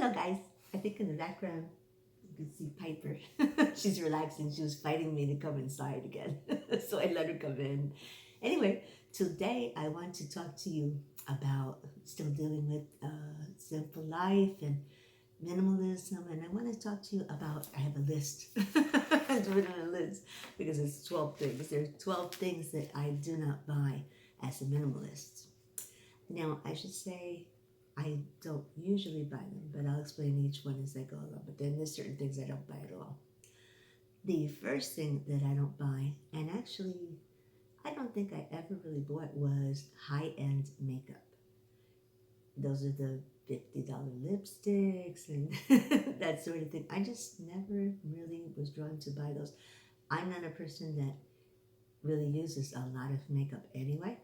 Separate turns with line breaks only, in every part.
Hello, guys. I think in the background you can see Piper. She's relaxing. She was fighting me to come inside again. So I let her come in. Anyway, today I want to talk to you about still dealing with simple life and minimalism. And I want to talk to you about, I have a list. I'm doing a list because it's 12 things. There are 12 things that I do not buy as a minimalist. Now, I should say I don't usually buy them, but I'll explain each one as I go along. But then there's certain things I don't buy at all. The first thing that I don't buy, and actually I don't think I ever really bought, was high-end makeup. Those are the $50 lipsticks and that sort of thing. I just never really was drawn to buy those. I'm not a person that really uses a lot of makeup anyway.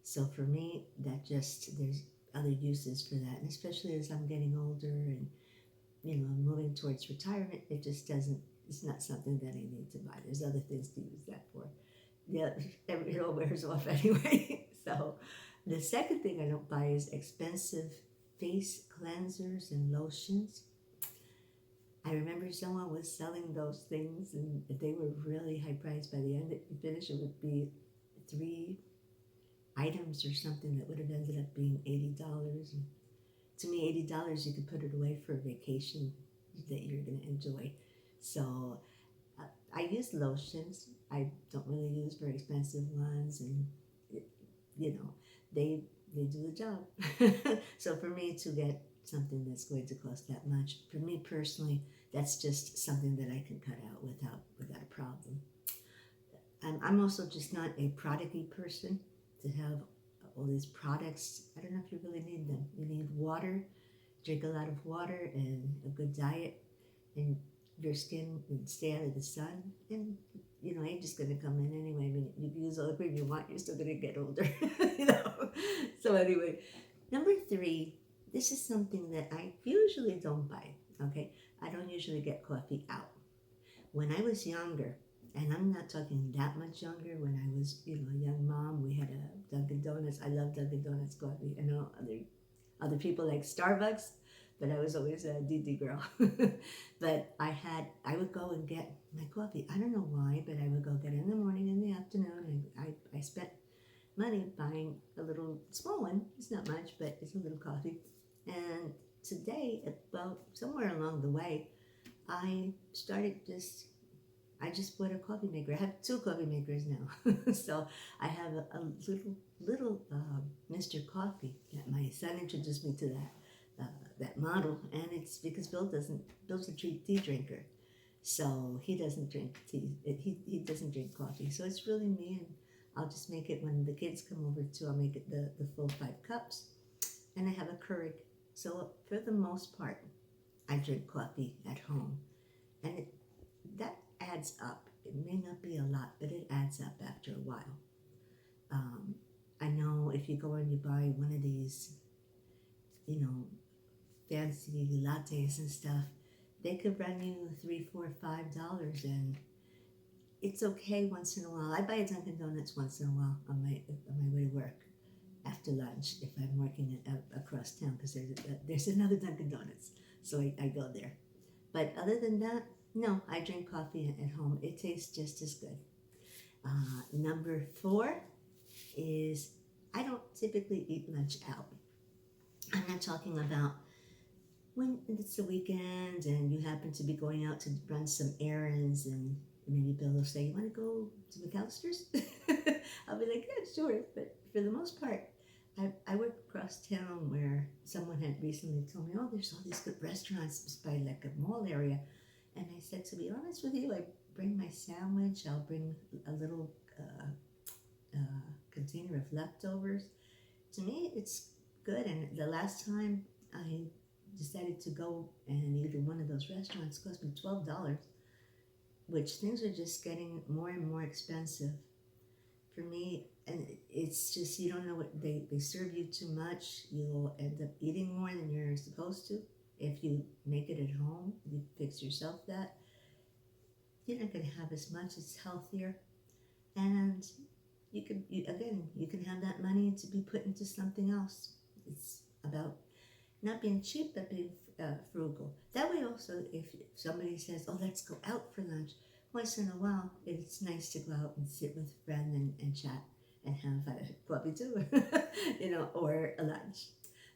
So for me, that just, there's other uses for that. And especially as I'm getting older and, moving towards retirement, it just doesn't, it's not something that I need to buy. There's other things to use that for. Yeah, it all wears off anyway. So the second thing I don't buy is expensive face cleansers and lotions. I remember someone was selling those things and they were really high priced. By the end of the finish, it would be 3 items or something that would have ended up being $80. And to me, $80, you could put it away for a vacation that you're going to enjoy. So I use lotions. I don't really use very expensive ones, and they do the job. So for me to get something that's going to cost that much, for me personally, that's just something that I can cut out without a problem. I'm also just not a producty person to have all these products. I don't know if you really need them. You need water, drink a lot of water, and a good diet, and your skin and stay out of the sun. And age is going to come in anyway. I mean, you can use all the cream you want, you're still going to get older. So anyway, number 3. This is something that I usually don't buy. Okay, I don't usually get coffee out. When I was younger, and I'm not talking that much younger, when I was, a young mom, we had a Dunkin' Donuts. I love Dunkin' Donuts coffee. I know other people like Starbucks, but I was always a DD girl. But I would go and get my coffee. I don't know why, but I would go get it in the morning and in the afternoon. I spent money buying a little small one. It's not much, but it's a little coffee. And today, well, somewhere along the way, I just bought a coffee maker. I have 2 coffee makers now. So I have a little Mr. Coffee that my son introduced me to that model, and it's because Bill's a tea drinker, so he doesn't drink tea. He doesn't drink coffee. So it's really me, and I'll just make it when the kids come over too. I'll make it the full 5 cups, and I have a Keurig. So for the most part, I drink coffee at home, and that adds up. It may not be a lot, but it adds up after a while. I know if you go and you buy one of these, fancy lattes and stuff, they could run you $3, $4, $5, and it's okay once in a while. I buy a Dunkin' Donuts once in a while on my way to work after lunch if I'm working across town, because there's another Dunkin' Donuts, so I go there. But other than that, no, I drink coffee at home. It tastes just as good. Number 4 is I don't typically eat lunch out. I'm not talking about when it's the weekend and you happen to be going out to run some errands, and maybe Bill will say, "You want to go to McAllister's?" I'll be like, "Yeah, sure." But for the most part, I work across town where someone had recently told me, "Oh, there's all these good restaurants by like a mall area." And I said, to be honest with you, I bring my sandwich. I'll bring a little container of leftovers. To me, it's good. And the last time I decided to go and eat in one of those restaurants, cost me $12, which things are just getting more and more expensive for me. And it's just, you don't know what they serve you too much. You'll end up eating more than you're supposed to. If you make it at home, you fix yourself that, you're not going to have as much. It's healthier, and you can have that money to be put into something else. It's about not being cheap, but being frugal. That way, also, if somebody says, "Oh, let's go out for lunch," once in a while, it's nice to go out and sit with a friend and chat and have a coffee too, or a lunch.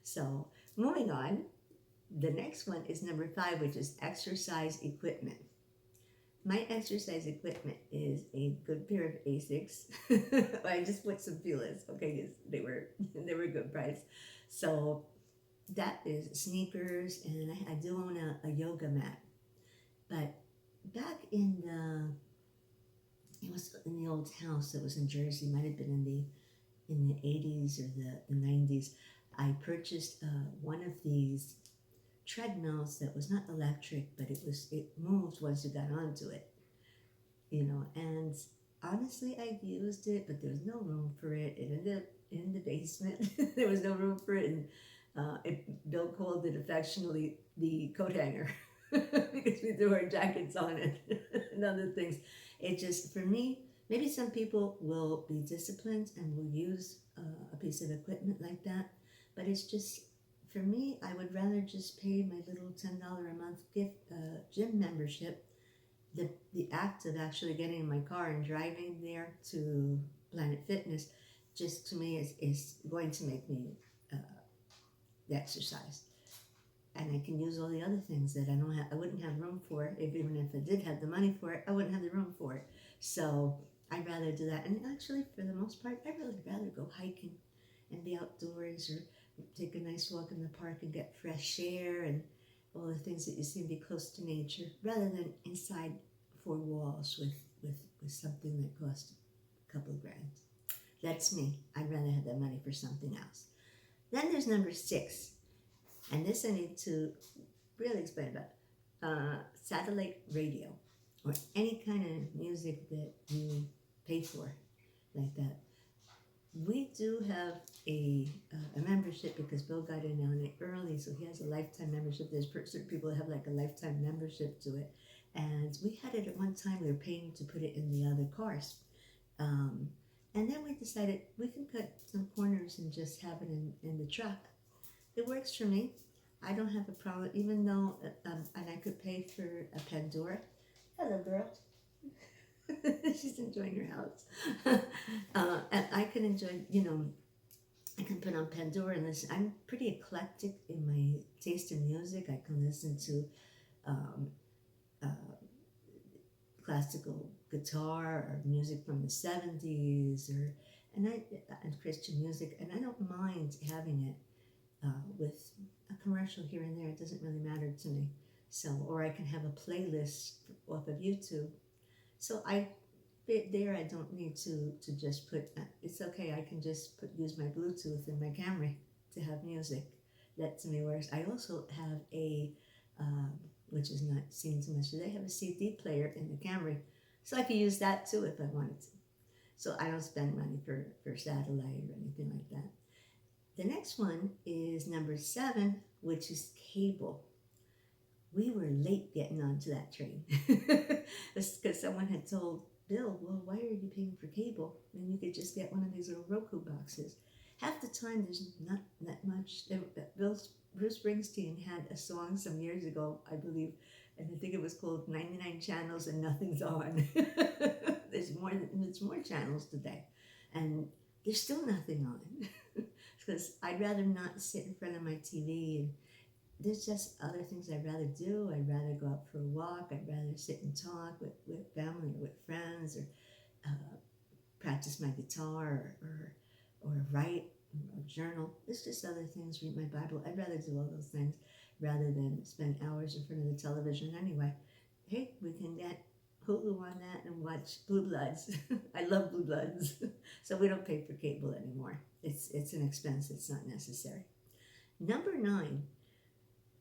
So, moving on, the next one is number 5, which is exercise equipment. My exercise equipment is a good pair of Asics. I just put some feelers, okay, because they were good price. So that is sneakers, and I do own a yoga mat. But back it was in the old house that was in Jersey, might have been in the 80s or the 90s. I purchased one of these treadmills that was not electric, but it moved once you got onto it, and honestly, I used it, but there was no room for it. It ended up in the basement. There was no room for it, and Bill called it affectionately the coat hanger because we threw our jackets on it and other things. It just, for me, maybe some people will be disciplined and will use a piece of equipment like that, but it's just, for me, I would rather just pay my little $10 a month gift gym membership. The act of actually getting in my car and driving there to Planet Fitness, just to me is going to make me exercise, and I can use all the other things that I wouldn't have room for. Even if I did have the money for it, I wouldn't have the room for it. So I'd rather do that. And actually, for the most part, I'd really rather go hiking and be outdoors, or take a nice walk in the park and get fresh air and all the things that you see and be close to nature, rather than inside 4 walls with something that costs a couple of grand. That's me. I'd rather have that money for something else. Then there's number 6, and this I need to really explain about. Satellite radio, or any kind of music that you pay for, like that. We do have a membership because Bill got in on it early, so he has a lifetime membership. There's certain people that have like a lifetime membership to it, and we had it at one time. We were paying to put it in the other cars, and then we decided we can cut some corners and just have it in the truck. It works for me. I don't have a problem, even though, and I could pay for a Pandora. Hello, girl. She's enjoying her house. And I can enjoy, I can put on Pandora and listen. I'm pretty eclectic in my taste in music. I can listen to uh, classical guitar or music from the 70s, and Christian music, and I don't mind having it with a commercial here and there. It doesn't really matter to me. So, or I can have a playlist off of YouTube. So I don't need to just put. It's okay. I can just use my Bluetooth in my Camry to have music. That to me works. I also have a, which is not seen too much today. I have a CD player in the Camry, so I can use that too if I wanted to. So I don't spend money for satellite or anything like that. The next one is number 7, which is cable. We were late getting onto that train because someone had told Bill, well, why are you paying for cable? And you could just get one of these little Roku boxes. Half the time, there's not that much. Bruce Springsteen had a song some years ago, I believe, and I think it was called 99 Channels and Nothing's On. There's more channels today, and there's still nothing on. Because I'd rather not sit in front of my TV, and there's just other things I'd rather do. I'd rather go out for a walk. I'd rather sit and talk with family or with friends, or practice my guitar, or write or journal. There's just other things, read my Bible. I'd rather do all those things rather than spend hours in front of the television anyway. Hey, we can get Hulu on that and watch Blue Bloods. I love Blue Bloods. So we don't pay for cable anymore. It's an expense. It's not necessary. Number 9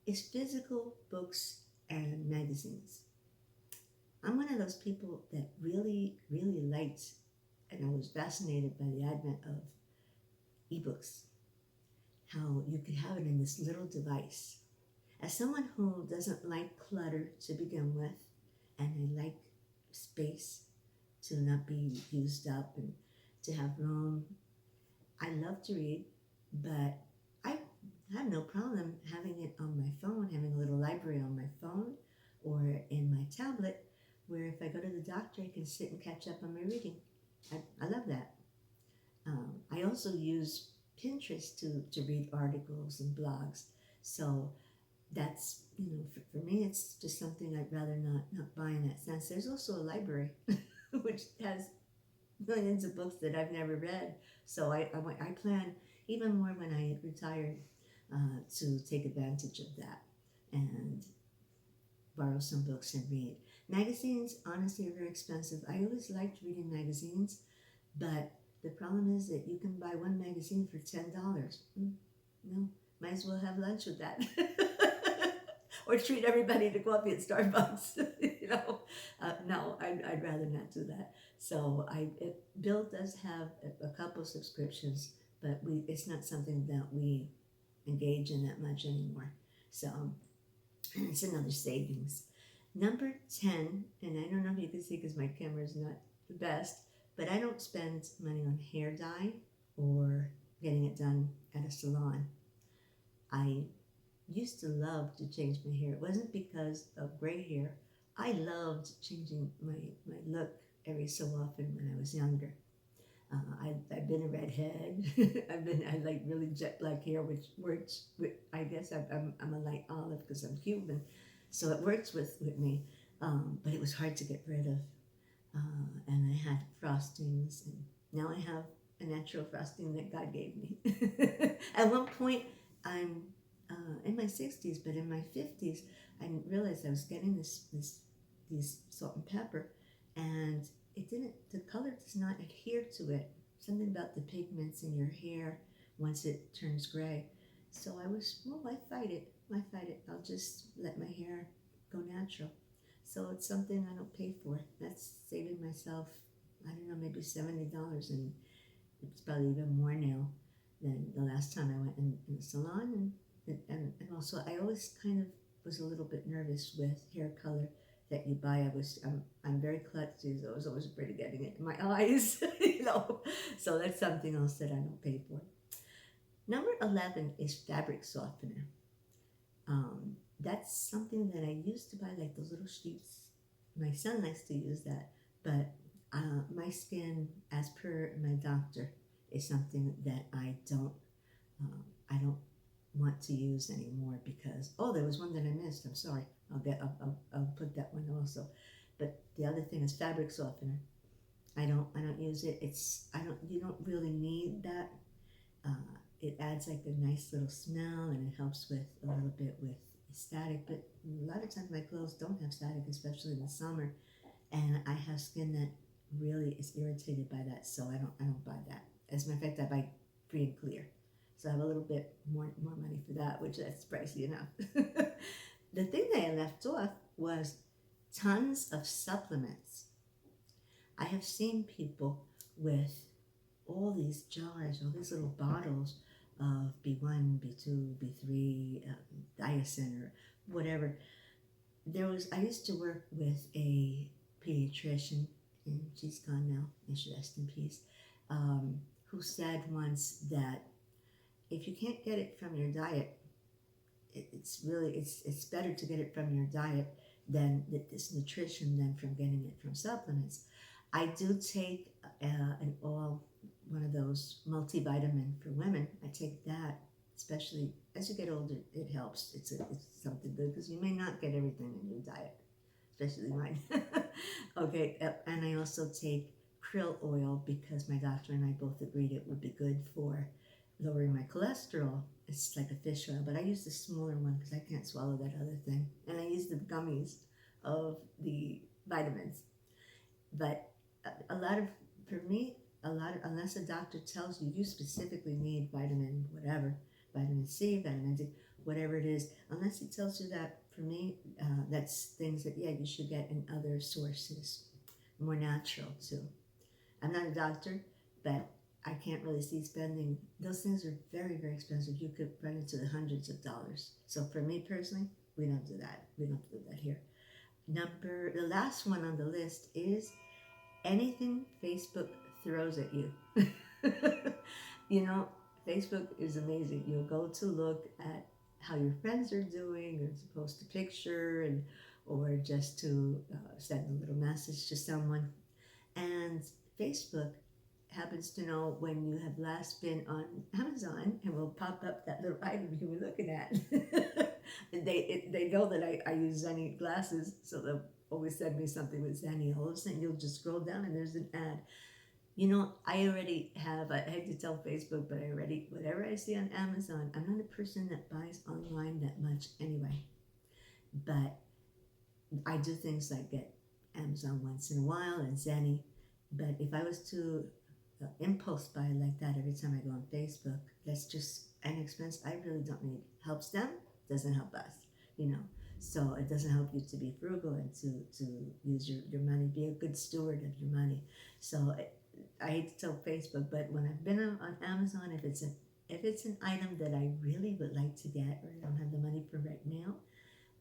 is physical books and magazines. I'm one of those people that really, really liked, and I was fascinated by the advent of ebooks. How you could have it in this little device. As someone who doesn't like clutter to begin with, and I like space to not be used up and to have room, I love to read, but I I have no problem having it on my phone, having a little library on my phone or in my tablet, where if I go to the doctor, I can sit and catch up on my reading. I love that. I also use Pinterest to read articles and blogs. So that's, for me, it's just something I'd rather not buy in that sense. There's also a library, which has millions of books that I've never read. So I plan even more when I retire to take advantage of that and borrow some books and read. Magazines, honestly, are very expensive. I always liked reading magazines, but the problem is that you can buy one magazine for $10. No, might as well have lunch with that. Or treat everybody to coffee at Starbucks. No, I'd rather not do that. So Bill does have a couple subscriptions, but it's not something that we engage in that much anymore. So it's another savings. Number 10, and I don't know if you can see because my camera is not the best, but I don't spend money on hair dye or getting it done at a salon. I used to love to change my hair. It wasn't because of gray hair. I loved changing my look every so often when I was younger. I've been a redhead. I like really jet black hair, which works with, I guess I'm a light olive because I'm Cuban, so it works with me. But it was hard to get rid of, and I had frostings, and now I have a natural frosting that God gave me. At one point, I'm in my 60s, but in my 50s, I realized I was getting these salt and pepper, and the color does not adhere to it. Something about the pigments in your hair once it turns gray. So I fight it. I'll just let my hair go natural. So it's something I don't pay for. That's saving myself, I don't know, maybe $70, and it's probably even more now than the last time I went in the salon. And also, I always kind of was a little bit nervous with hair color that you buy. I'm very klutzy, so I was always afraid of getting it in my eyes, So that's something else that I don't pay for. Number 11 is fabric softener. That's something that I used to buy, like those little sheets. My son likes to use that, but my skin, as per my doctor, is something that I don't want to use anymore because there was one that I missed. I'm sorry. I'll put that one also. But the other thing is fabric softener. I don't use it. You don't really need that. It adds like a nice little smell, and it helps with a little bit with static. But a lot of times my clothes don't have static, especially in the summer, and I have skin that really is irritated by that, so I don't buy that. As a matter of fact, I buy free and clear. So I have a little bit more money for that, which that's pricey enough. The thing that I left off was tons of supplements. I have seen people with all these jars, all these little bottles of B1, B2, B3, Diacin, or whatever. I used to work with a pediatrician, and she's gone now, may she rest in peace, who said once that if you can't get it from your diet, it's better to get it from your diet than this nutrition than from getting it from supplements. I do take one of those multivitamin for women. I take that, especially as you get older. It helps. It's something good because you may not get everything in your diet, especially mine. Okay, and I also take krill oil because my doctor and I both agreed it would be good for lowering my cholesterol. It's like a fish oil, but I use the smaller one because I can't swallow that other thing. And I use the gummies of the vitamins. But for me, unless a doctor tells you specifically need vitamin whatever, vitamin C, vitamin D, whatever it is, unless he tells you that, for me, that's things that, you should get in other sources, more natural too. I'm not a doctor, but I can't really see spending. Those things are very, very expensive. You could run into the hundreds of dollars. So for me personally, we don't do that. We don't do that here. The last one on the list is anything Facebook throws at you. Facebook is amazing. You'll go to look at how your friends are doing, or to post a picture, and or just to send a little message to someone. And Facebook happens to know when you have last been on Amazon and will pop up that little item you were looking at. They know that I use Zenny glasses, so they'll always send me something with Zenny. All of a sudden, you'll just scroll down and there's an ad. You know, I already have, I hate to tell Facebook, but I already, whatever I see on Amazon, I'm not a person that buys online that much anyway. But I do things like get Amazon once in a while and Zenny. But if I was to impulse buy like that every time I go on Facebook, that's just an expense I really don't need. Helps them, doesn't help us, you know. So it doesn't help you to be frugal and to use your money, be a good steward of your money. So I hate to tell Facebook, but when I've been on Amazon, if it's an item that I really would like to get or I don't have the money for right now,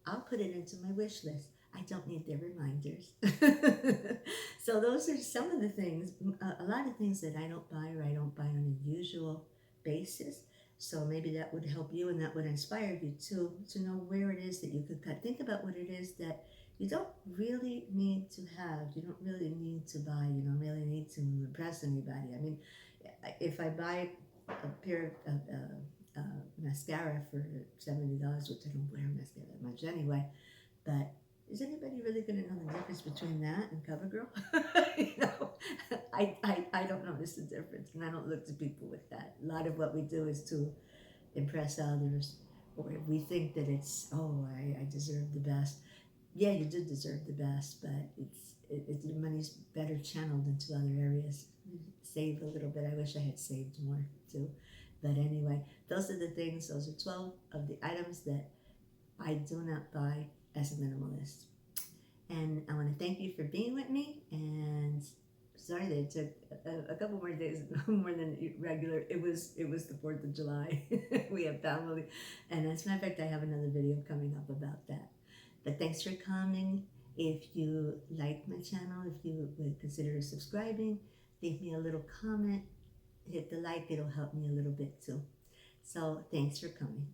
I'll put it into my wish list. I don't need their reminders. So those are some of the things, a lot of things that I don't buy or I don't buy on a usual basis. So maybe that would help you and that would inspire you too, to know where it is that you could cut. Think about what it is that you don't really need to have. You don't really need to buy. You don't really need to impress anybody. I mean, if I buy a pair of mascara for $70, which I don't wear mascara that much anyway, but is anybody really going to know the difference between that and CoverGirl? You know, I don't notice the difference, and I don't look to people with that. A lot of what we do is to impress others, or we think that it's, oh, I deserve the best. Yeah, you do deserve the best, but your money's better channeled into other areas. Save a little bit. I wish I had saved more too. But anyway, those are the things, those are 12 of the items that I do not buy as a minimalist. And I want to thank you for being with me. And sorry that it took a couple more days more than regular. It was the 4th of July. We have family. And as a matter of fact, I have another video coming up about that. But thanks for coming. If you like my channel, if you would consider subscribing, leave me a little comment, hit the like, it'll help me a little bit too. So thanks for coming.